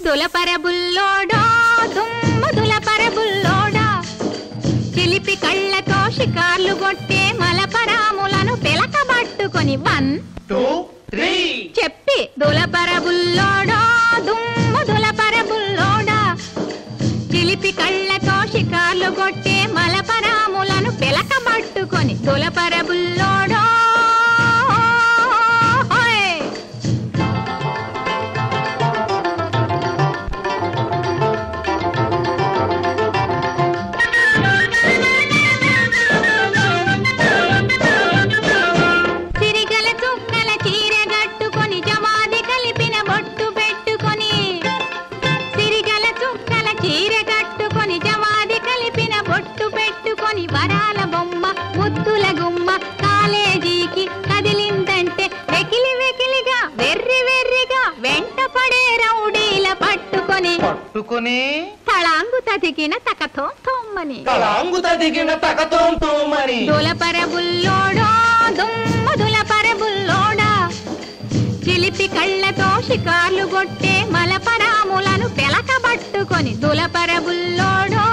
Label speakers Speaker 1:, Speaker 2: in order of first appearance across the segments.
Speaker 1: దులపర బుల్లోడా దుమ్ము దులపర బుల్లోడా చిలిపి కళ్ళతో షికార్లు కొట్టే మలపరాములను పిలకబట్టుకొని 1 2 3 చెప్పి దులపర బుల్లోడా దుమ్ము దులపర బుల్లోడా చిలిపి కళ్ళతో షికార్లు కొట్టే మలపరాములను పిలకబట్టుకొని దులపర బుల్లోడా వరాల బొమ్మ ముద్దుల గుమ్మ కాలేజీకి కదిలిందంటే వెకిలి వెకిలిగా వెర్రి వెర్రిగా వెంట పడే రౌడీల పట్టుకొని తళాంగు తదిగిన తకతోం తోమ్మని దులపర బుల్లోడా దుమ్ము దులపర బుల్లోడా చిలిపి కళ్ళతో షికార్లు కొట్టే మలపరాములను పిలకబట్టుకొని దులపర బుల్లోడా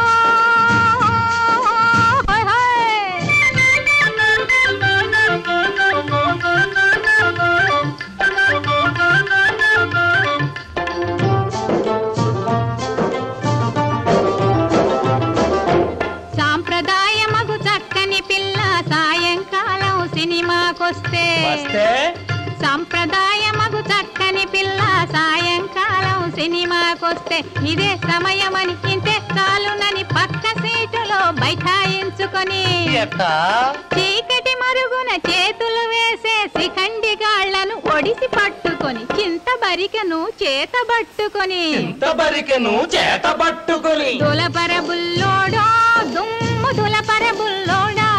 Speaker 1: సాంప్రదాయమగు చక్కని పిల్ల సాయంకాలం సినిమాకొస్తే సంప్రదాయమగు చక్కని పిల్ల సాయంకాలం సినిమాకొస్తే ఇదే సమయమని ఇంతే చాలునని పక్క సీటులో బైఠాయించుకొని చీకటి మరుగున చేతులు వేసే శిఖండి గాళ్లను ఒడిసి పట్టుకొని చింతబరికెను చేతబట్టుకొని దులపర బుల్లోడా దుమ్ము దులపర బుల్లోడా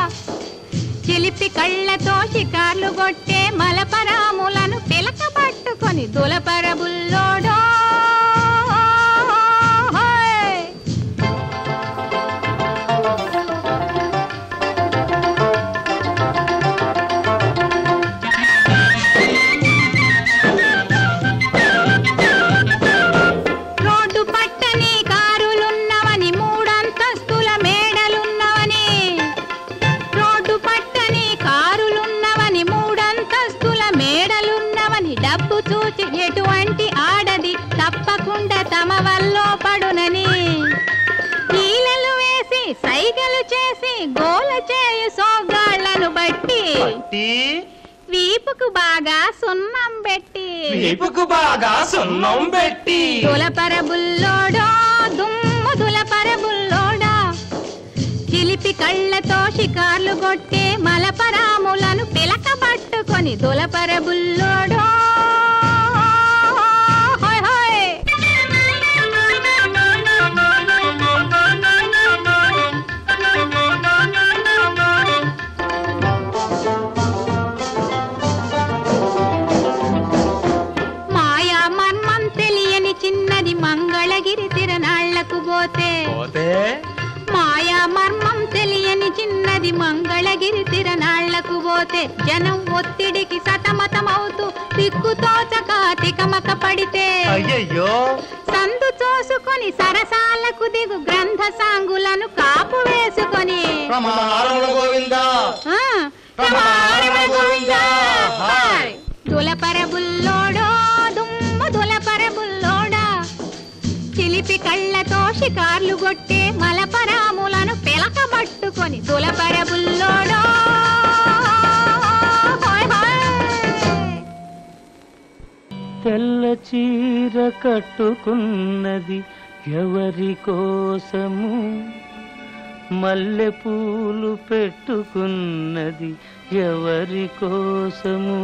Speaker 1: చిలిపి కళ్ళతో షికార్లు కొట్టే మలపరాములను పిలకబట్టుకొని దులపర బుల్లోడా రోడ్డు పట్టని కారులున్నవని 3 అంతస్తుల మేడలున్నవని రోడ్డు పట్టని కారులున్నవని 3 అంతస్తుల మేడలున్నవని డబ్బు చూచి ఎటువంటి ఆడది తప్పకుండా తమ వల్లో పడునని ఈలలు వేసి సైగలు చేసి గోల చేయు సోగాళ్లను బట్టి వీపుకు బాగా సున్నం పెట్టి దులపర బుల్లోడా దుమ్ము దులపర బుల్లోడా చిలిపి కళ్ళతో షికార్లు కొట్టే మలపరాములను పిలకబట్టుకొని దులపర బుల్లోడా మాయా మర్మం తెలియని చిన్నది మంగళగిరి తిరణాళ్లకు పోతే మాయా మర్మం తెలియని చిన్నది మంగళగిరి తిరణాళ్లకు పోతే జనం ఒత్తిడికి సతమతమవుతూ దిక్కుతోచక తికమక పడితే సందు చూసుకొని సరసాలకు దిగు గ్రంథ సాంగులను కాపు వేసుకొని దులపర బుల్లోడా దుమ్ము దులపర బుల్లోడా చిలిపి కళ్ళతో షికార్లు కొట్టే మలపరాములను పిలకబట్టుకొని దులపర బుల్లోడా
Speaker 2: తెల్ల చీర కట్టుకున్నది ఎవరి కోసము మల్లె పూలు పెట్టుకున్నది ఎవరి కోసము